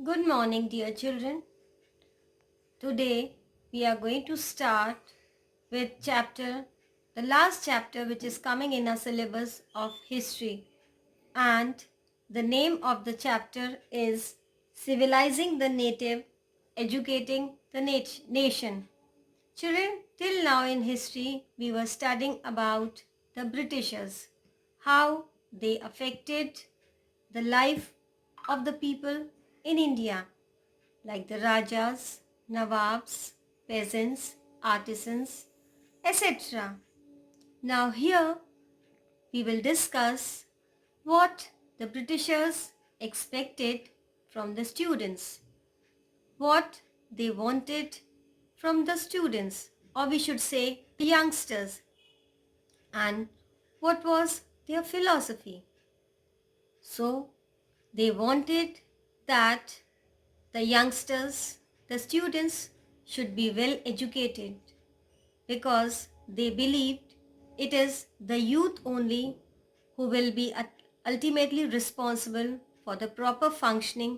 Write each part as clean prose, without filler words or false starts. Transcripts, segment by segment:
Good morning, dear children. Today we are going to start with the last chapter which is coming in our syllabus of history. And the name of the chapter is Civilizing the Native, Educating the Nation. Children, till now in history we were studying about the Britishers, how they affected the life of the people in India, like the Rajas, Nawabs, peasants, artisans, etc. Now here we will discuss what the Britishers expected from the students, what they wanted from the students, or we should say the youngsters, and what was their philosophy. So they wanted that the youngsters, the students should be well educated because they believed it is the youth only who will be ultimately responsible for the proper functioning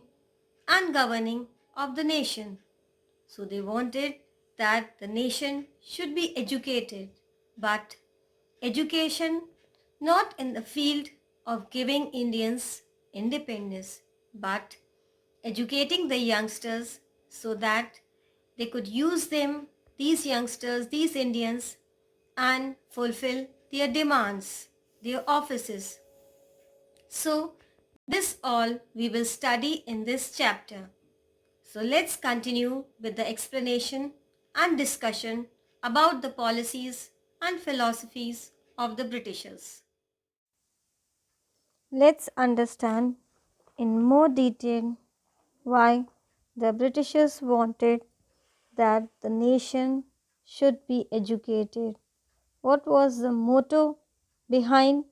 and governing of the nation. So they wanted that the nation should be educated, but education not in the field of giving Indians independence, but educating the youngsters so that they could use them, these youngsters, these Indians, and fulfill their demands, their offices. So, this all we will study in this chapter. So, let's continue with the explanation and discussion about the policies and philosophies of the Britishers. Let's understand in more detail why the Britishers wanted that the nation should be educated. What was the motto behind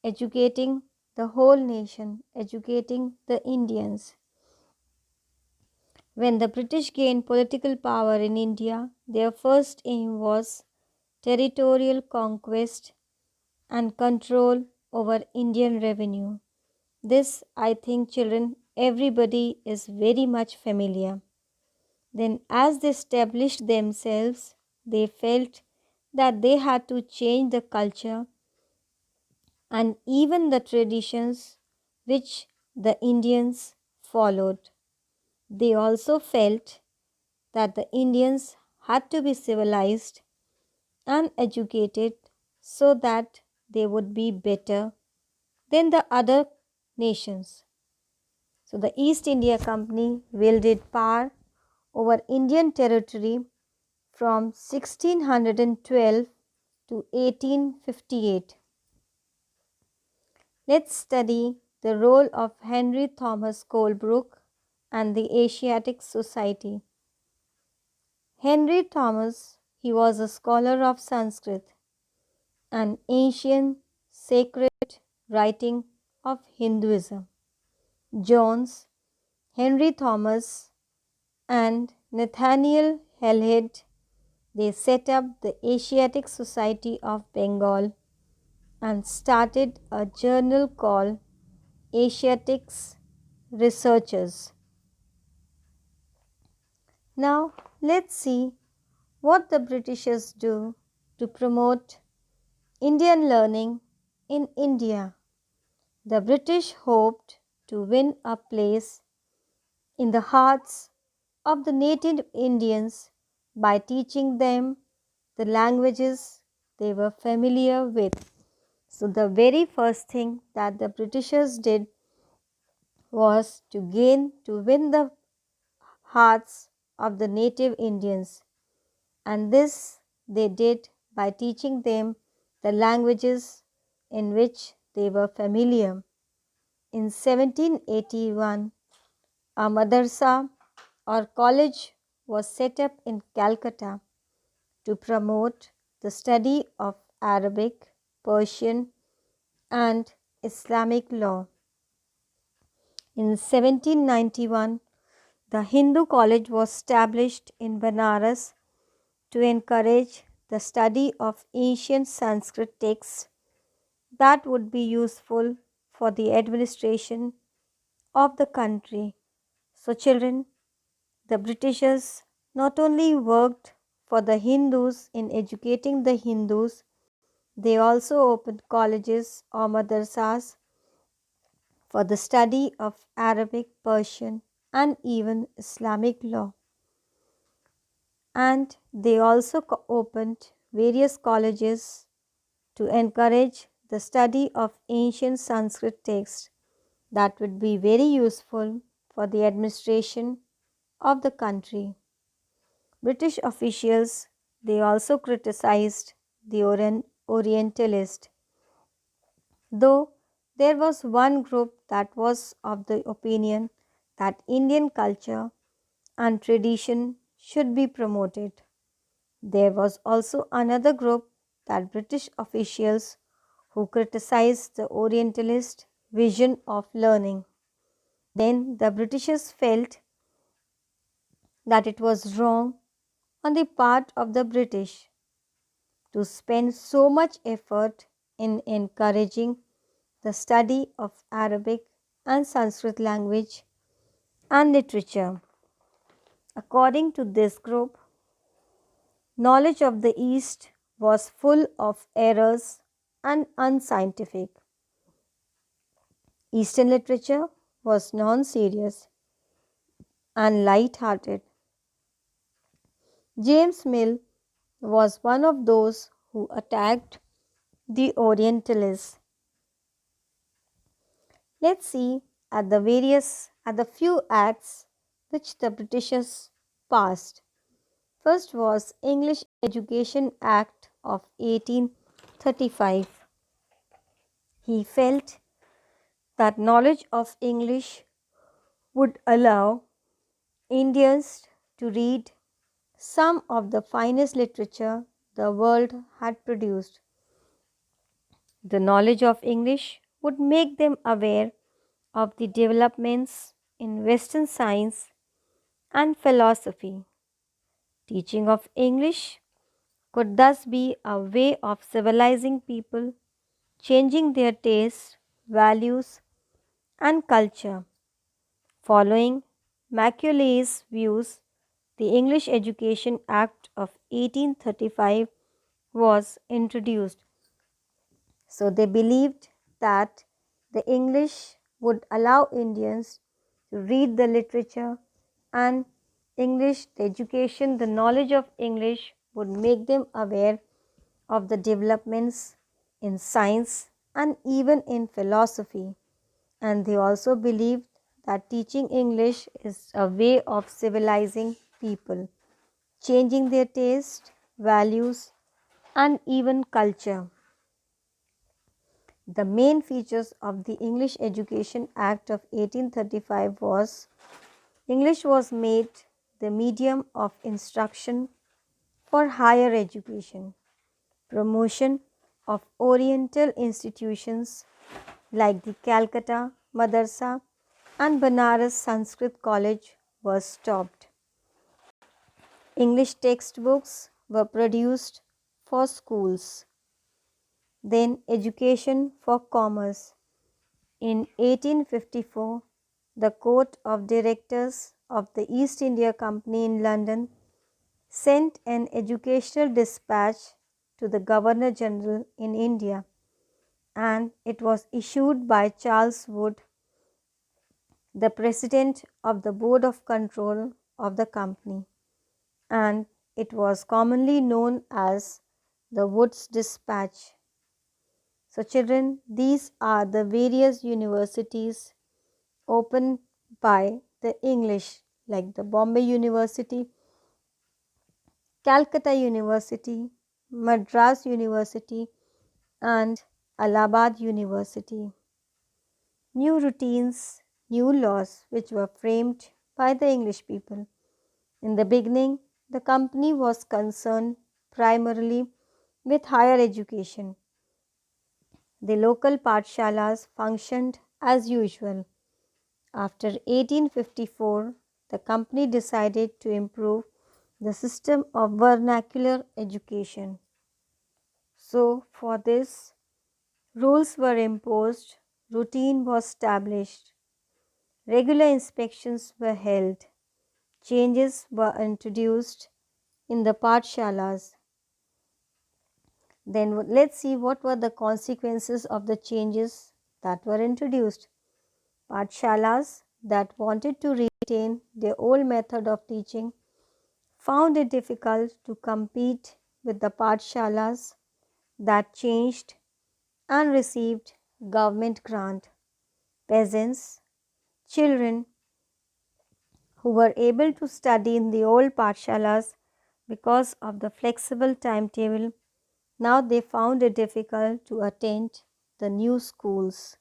educating the whole nation, educating the Indians? When the British gained political power in India, their first aim was territorial conquest and control over Indian revenue. This, I think, children, everybody is very much familiar. Then, as they established themselves, they felt that they had to change the culture and even the traditions which the Indians followed. They also felt that the Indians had to be civilized and educated so that they would be better than the other nations. So the East India Company wielded power over Indian territory from 1612 to 1858. Let's study the role of Henry Thomas Colebrook and the Asiatic Society. Henry Thomas, he was a scholar of Sanskrit, an ancient sacred writing of Hinduism. Jones, Henry Thomas, and Nathaniel Hallhead, they set up the Asiatic Society of Bengal and started a journal called Asiatics Researchers. Now let's see what the Britishers do to promote Indian learning in India. The British hoped to win a place in the hearts of the native Indians by teaching them the languages they were familiar with. So, the very first thing that the Britishers did was to win the hearts of the native Indians, and this they did by teaching them the languages in which they were familiar. In 1781, a madrasa or college was set up in Calcutta to promote the study of Arabic, Persian, and Islamic law. In 1791, the Hindu College was established in Banaras to encourage the study of ancient Sanskrit texts that would be useful for the administration of the country. So children, the Britishers not only worked for the Hindus in educating the Hindus, they also opened colleges or madrasas for the study of Arabic, Persian, and even Islamic law. And they also opened various colleges to encourage the study of ancient Sanskrit texts that would be very useful for the administration of the country. British officials, they also criticized the Orientalist, though there was one group that was of the opinion that Indian culture and tradition should be promoted. There was also another group, that British officials, who criticized the Orientalist vision of learning. Then the Britishers felt that it was wrong on the part of the British to spend so much effort in encouraging the study of Arabic and Sanskrit language and literature. According to this group, knowledge of the East was full of errors and unscientific. Eastern literature was non-serious and light-hearted. James Mill was one of those who attacked the Orientalists. Let's see at the few acts which the Britishers passed. First was English Education Act of 1835. He felt that knowledge of English would allow Indians to read some of the finest literature the world had produced. The knowledge of English would make them aware of the developments in Western science and philosophy. Teaching of English could thus be a way of civilizing people, changing their tastes, values, and culture. Following Macaulay's views, the English Education Act of 1835 was introduced. So they believed that the English would allow Indians to read the literature, and English, the education, the knowledge of English would make them aware of the developments in science and even in philosophy. And they also believed that teaching English is a way of civilizing people, changing their taste, values, and even culture. The main features of the English Education Act of 1835 was English was made the medium of instruction for higher education. Promotion of Oriental institutions like the Calcutta Madrasa and Banaras Sanskrit College was stopped. English textbooks were produced for schools. Then education for commerce. In 1854, the Court of Directors of the East India Company in London sent an educational dispatch to the Governor General in India, and it was issued by Charles Wood, the President of the Board of Control of the company, and it was commonly known as the Wood's Dispatch. So children, these are the various universities opened by the English, like the Bombay University, Calcutta University, Madras University, and Allahabad University. New routines, new laws which were framed by the English people. In the beginning, the company was concerned primarily with higher education. The local pathshalas functioned as usual. After 1854, the company decided to improve the system of vernacular education. So, for this, rules were imposed, routine was established. Regular inspections were held. Changes were introduced in the Pathshalas. Then let's see what were the consequences of the changes that were introduced. Pathshalas that wanted to retain their old method of teaching found it difficult to compete with the Pathshalas that changed and received government grant. Peasants, children who were able to study in the old Pathshalas because of the flexible timetable, now they found it difficult to attend the new schools.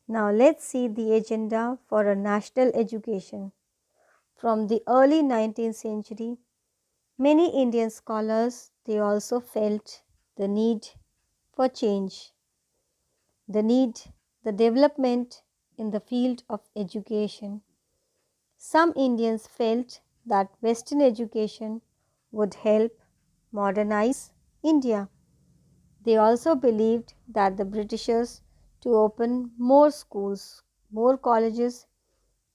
Now let's see the agenda for a national education. From the early 19th century, many Indian scholars they also felt the need for change, the development in the field of education. Some Indians felt that Western education would help modernize India. They also believed that the Britishers to open more schools, more colleges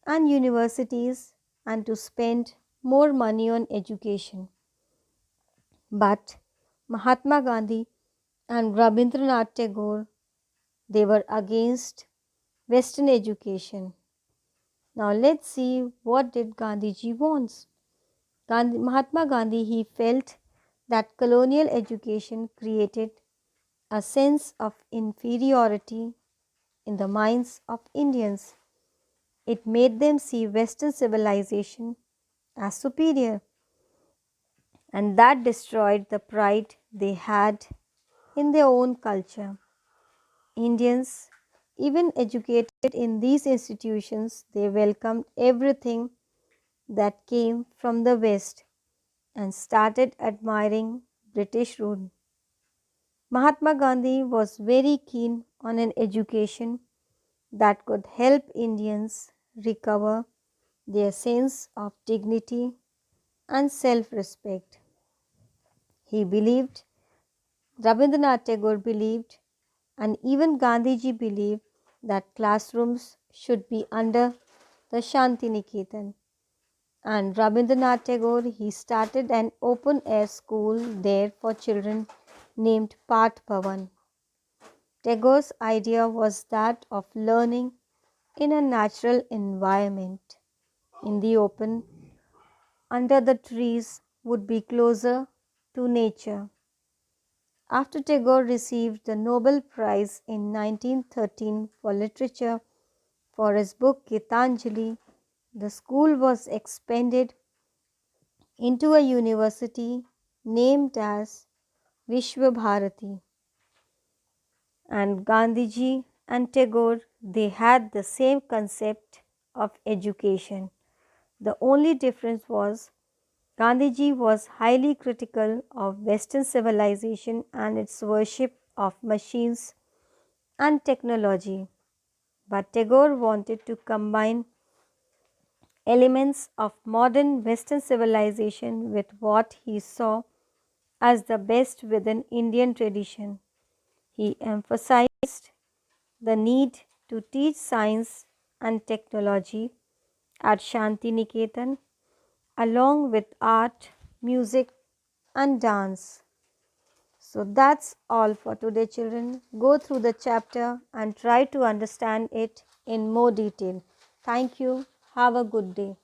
and universities and to spend more money on education. But Mahatma Gandhi and Rabindranath Tagore they were against Western education. Now let's see what did Gandhiji wants. Mahatma Gandhi he felt that colonial education created a sense of inferiority in the minds of Indians. It made them see Western civilization as superior, and that destroyed the pride they had in their own culture. Indians, even educated in these institutions, they welcomed everything that came from the West and started admiring British rule. Mahatma Gandhi was very keen on an education that could help Indians recover their sense of dignity and self respect. He believed, Rabindranath Tagore believed, and even Gandhiji believed that classrooms should be under the Shanti Niketan. And Rabindranath Tagore he started an open air school there for children named Path Bhavan. Tagore's idea was that of learning in a natural environment, in the open, under the trees would be closer to nature. After Tagore received the Nobel Prize in 1913 for literature for his book Gitanjali, the school was expanded into a university named as Vishwa Bharati. And Gandhiji and Tagore they had the same concept of education. The only difference was Gandhiji was highly critical of Western civilization and its worship of machines and technology, but Tagore wanted to combine elements of modern Western civilization with what he saw as the best within Indian tradition. He emphasized the need to teach science and technology at Shanti Niketan along with art, music and dance. So that's all for today children. Go through the chapter and try to understand it in more detail. Thank you. Have a good day.